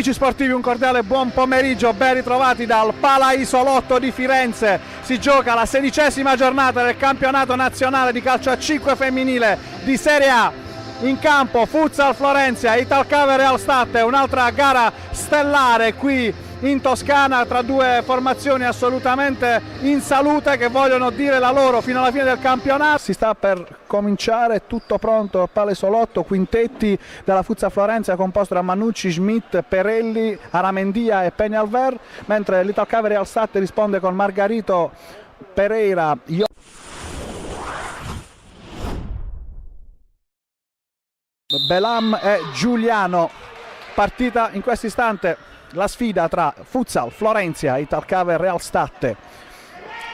Amici sportivi, un cordiale buon pomeriggio, ben ritrovati dal Palaisolotto di Firenze. Si gioca la 16ª giornata del campionato nazionale di calcio a 5 femminile di Serie A. In campo Futsal Florentia, Italcave Realstat, un'altra gara stellare qui in Toscana tra due formazioni assolutamente in salute che vogliono dire la loro fino alla fine del campionato. Si sta per cominciare, tutto pronto, Palaisolotto, quintetti della Futsal Florentia composto da Mannucci, Schmidt, Perelli, Aramendia e Peñalver, mentre l'Italcave Realstat risponde con Margarito, Pereira, Belam e Giuliano. Partita in questo istante, la sfida tra Futsal Florentia e Italcave Realstat.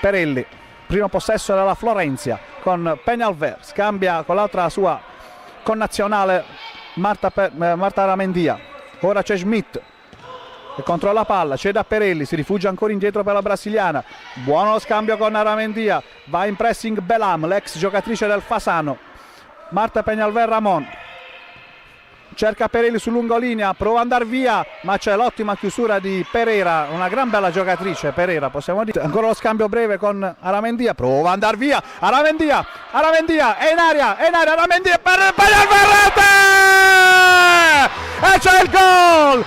Perelli, primo possesso della Florentia con Peñalver, scambia con l'altra sua connazionale Marta Aramendia. Ora c'è Schmidt che controlla la palla, c'è da Perelli, si rifugia ancora indietro per la brasiliana. Buono lo scambio con Aramendia, va in pressing Belam, l'ex giocatrice del Fasano. Marta Peñalver Ramon cerca Perelli su lungolinea, prova ad andare via, ma c'è l'ottima chiusura di Pereira, una gran bella giocatrice Pereira, possiamo dire. Ancora lo scambio breve con Aramendia, prova ad andare via, Aramendia, è in aria, Aramendia per Peñalver, e c'è il gol!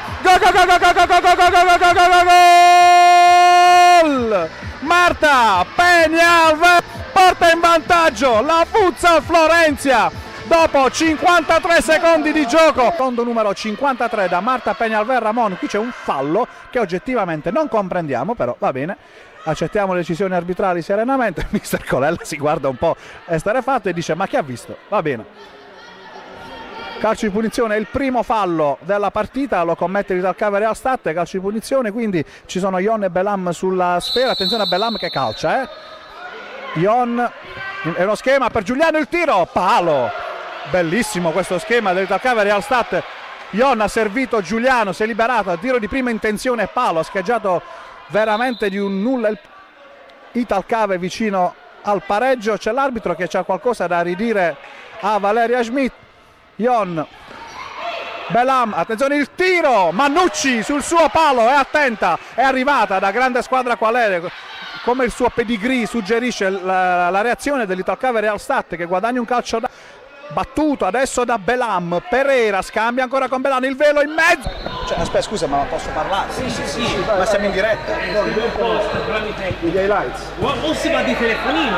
Gol! Marta Peñalver porta in vantaggio la Futsal Florentia dopo 53 secondi di gioco. Secondo numero 53 da Marta Peñalver Ramon. Qui c'è un fallo che oggettivamente non comprendiamo, però va bene, accettiamo le decisioni arbitrali serenamente. Mister Colella si guarda un po' esterrefatto e dice: ma chi ha visto? Va bene. Calcio di punizione, il primo fallo della partita lo commette l'Italcave Realstat, calcio di punizione, quindi ci sono Ion e Belam sulla sfera. Attenzione a Belam che calcia, Ion, è uno schema per Giuliano, il tiro, palo. Bellissimo questo schema dell'Italcave Realstat. Ion ha servito Giuliano, si è liberato a tiro di prima intenzione, palo, ha scheggiato veramente di un nulla il Italcave vicino al pareggio. C'è l'arbitro che ha qualcosa da ridire a Valeria Schmidt. Ion, Belam, attenzione il tiro, Mannucci sul suo palo, è attenta, è arrivata da grande squadra qual è, come il suo pedigree suggerisce la reazione dell'Italcave Realstat che guadagna un calcio da battuto adesso da Belam. Pereira scambia ancora con Belam, il velo in mezzo. Aspetta, scusa, ma posso parlare? Sì, ma siamo in diretta. Gli highlights. O si va di telefonino.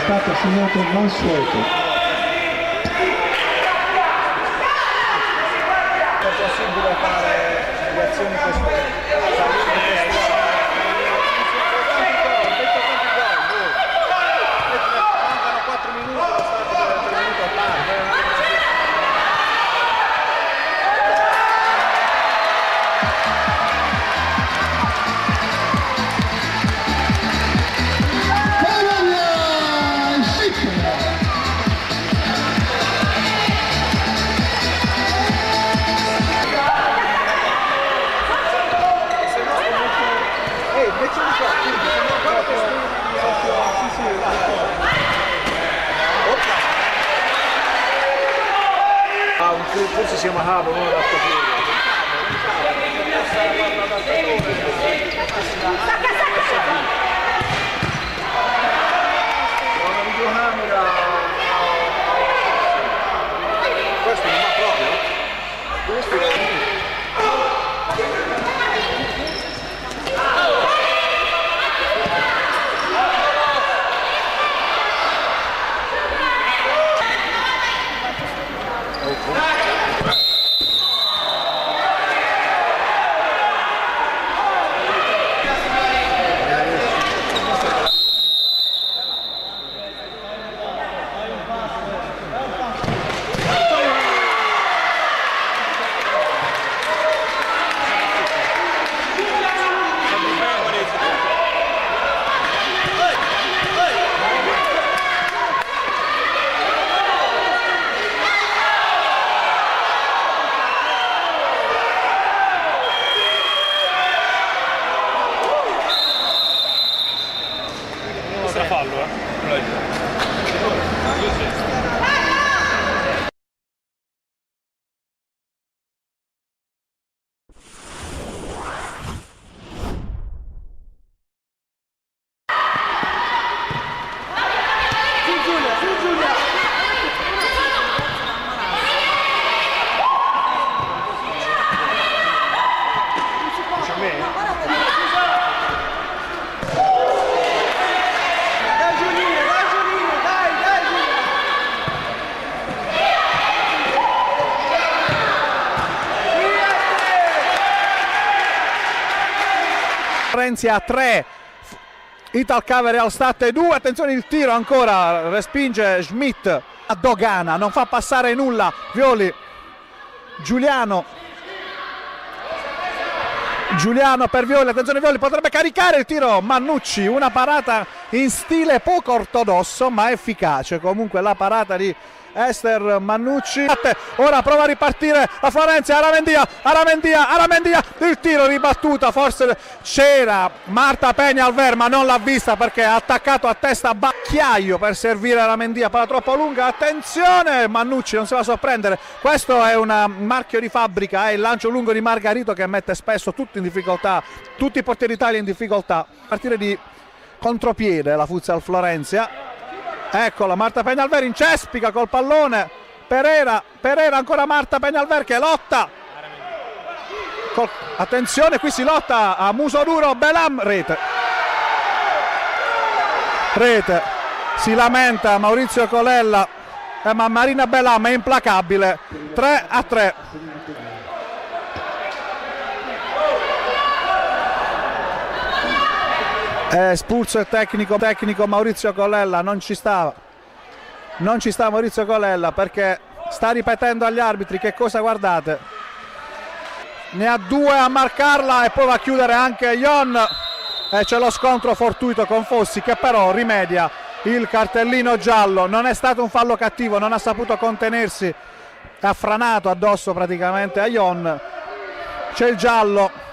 stato segnato Mansueto. È possibile fare le azioni così? Mancano 4 minuti, forse siamo a capo, non da una videocamera. Questo non va proprio? Questo è... Florentia 3, Italcave Realstat 2, attenzione il tiro ancora, respinge Schmidt a dogana, non fa passare nulla, Violi, Giuliano per Violi, attenzione Violi, potrebbe caricare il tiro, Mannucci, una parata in stile poco ortodosso ma efficace, comunque la parata di Ester Mannucci. Ora prova a ripartire la Florentia, Aramendia, il tiro ribattuta, forse c'era Marta Peñalver ma non l'ha vista perché ha attaccato a testa Bacchiaio per servire Aramendia, palla troppo lunga, attenzione, Mannucci non si va a sorprendere, questo è un marchio di fabbrica, è il lancio lungo di Margarito che mette spesso tutti in difficoltà, tutti i portieri d'Italia in difficoltà. A partire di contropiede la Futsal Florentia. Eccola Marta Peñalver in cespica col pallone, Pereira ancora Marta Peñalver che lotta, attenzione qui si lotta a muso duro, Belam, rete, si lamenta Maurizio Colella, ma Marina Belam è implacabile, 3-3. Espulso il tecnico Maurizio Colella, non ci sta Maurizio Colella perché sta ripetendo agli arbitri che cosa guardate, ne ha due a marcarla e poi va a chiudere anche Ion e c'è lo scontro fortuito con Fossi che però rimedia il cartellino giallo, non è stato un fallo cattivo, non ha saputo contenersi, ha franato addosso praticamente a Ion, c'è il giallo.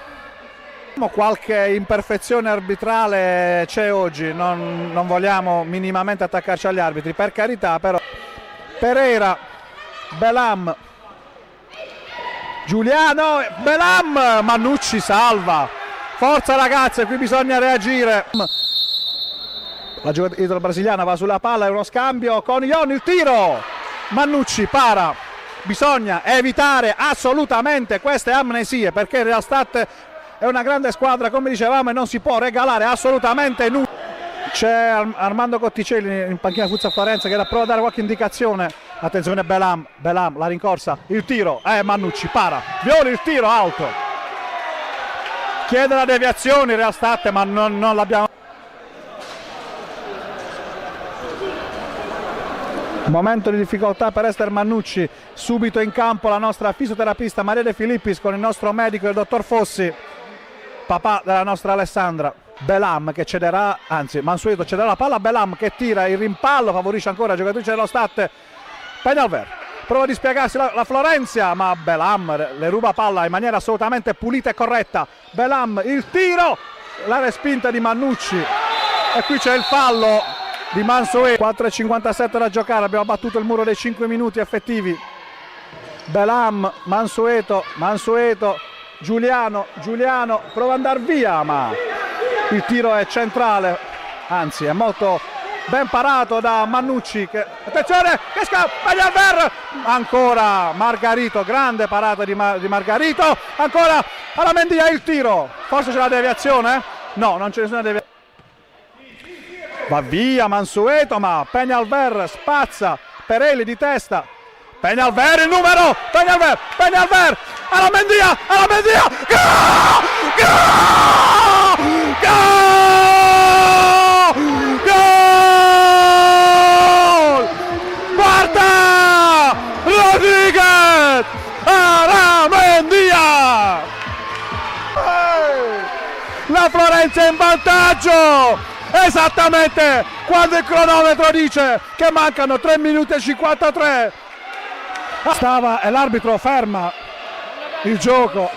Qualche imperfezione arbitrale c'è oggi, non vogliamo minimamente attaccarci agli arbitri, per carità, però Pereira, Belam, Giuliano, Belam, Mannucci salva, forza ragazze, qui bisogna reagire. La giocatrice brasiliana va sulla palla, è uno scambio con Ion, il tiro, Mannucci para, bisogna evitare assolutamente queste amnesie perché il Realstat è una grande squadra come dicevamo e non si può regalare assolutamente nulla. C'è Armando Cotticelli in panchina Futsal Florenza che era a prova a dare qualche indicazione, attenzione Belam, la rincorsa, il tiro, Mannucci para, Violi il tiro alto, chiede la deviazione in Realstat ma non l'abbiamo. Momento di difficoltà per Ester Mannucci, subito in campo la nostra fisioterapista Maria De Filippis con il nostro medico il dottor Fossi, papà della nostra Alessandra. Belam che cederà, anzi Mansueto cederà la palla a Belam che tira il rimpallo, favorisce ancora la giocatrice dello Stat. Peñalver prova a dispiegarsi la Florentia ma Belam le ruba palla in maniera assolutamente pulita e corretta. Belam il tiro, la respinta di Mannucci e qui c'è il fallo di Mansueto. 4:57 da giocare, abbiamo battuto il muro dei 5 minuti effettivi Belam, Mansueto, Giuliano, prova ad andare via, ma il tiro è centrale, anzi è molto ben parato da Mannucci. Attenzione, che scappa, Peñalver, ancora Margarito, grande parata di Margarito, ancora alla Mendia il tiro, forse c'è la deviazione? No, non c'è nessuna deviazione. Va via Mansueto, ma Peñalver spazza, Perelli di testa, Peñalver il numero, Peñalver, alla Mendia, gol! Porta Rodríguez alla Mendia! La Florenza è in vantaggio esattamente quando il cronometro dice che mancano 3 minuti e 53. E l'arbitro ferma il gioco.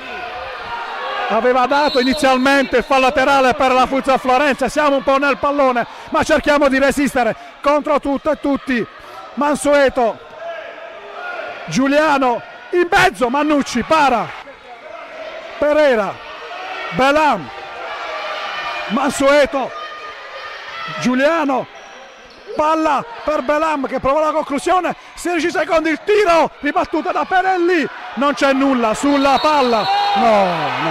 Aveva dato inizialmente il fallo laterale per la Futsal Florenza. Siamo un po' nel pallone, ma cerchiamo di resistere contro tutto e tutti. Mansueto, Giuliano in mezzo, Mannucci para, Pereira, Belam, Mansueto, Giuliano, palla per Belam che prova la conclusione, 16 secondi il tiro, ribattuta da Perelli, non c'è nulla sulla palla, no.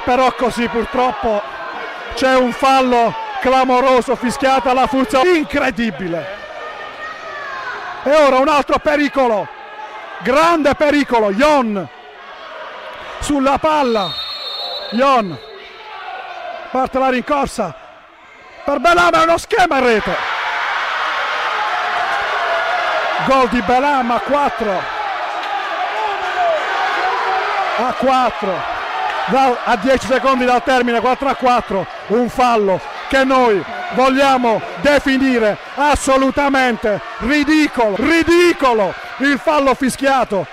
Però così purtroppo c'è un fallo clamoroso fischiato alla Futsal, incredibile. E ora un altro pericolo, grande pericolo, Ion sulla palla, Ion parte la rincorsa per Belam, è uno schema in rete, gol di Belam a 4 a 10 secondi dal termine, 4-4, un fallo che noi vogliamo definire assolutamente ridicolo, il fallo fischiato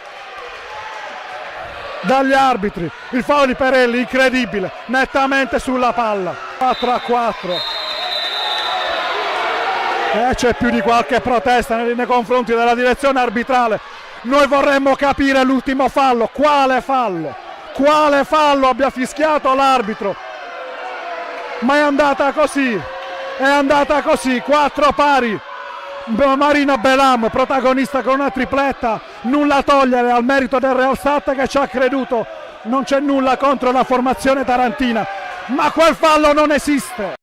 dagli arbitri, il fallo di Perelli incredibile, nettamente sulla palla, 4-4. C'è più di qualche protesta nei confronti della direzione arbitrale. Noi vorremmo capire l'ultimo fallo, quale fallo abbia fischiato l'arbitro, ma è andata così, 4 pari. Marino Belam, protagonista con una tripletta, nulla togliere al merito del Real Sat che ci ha creduto, non c'è nulla contro la formazione tarantina, ma quel fallo non esiste.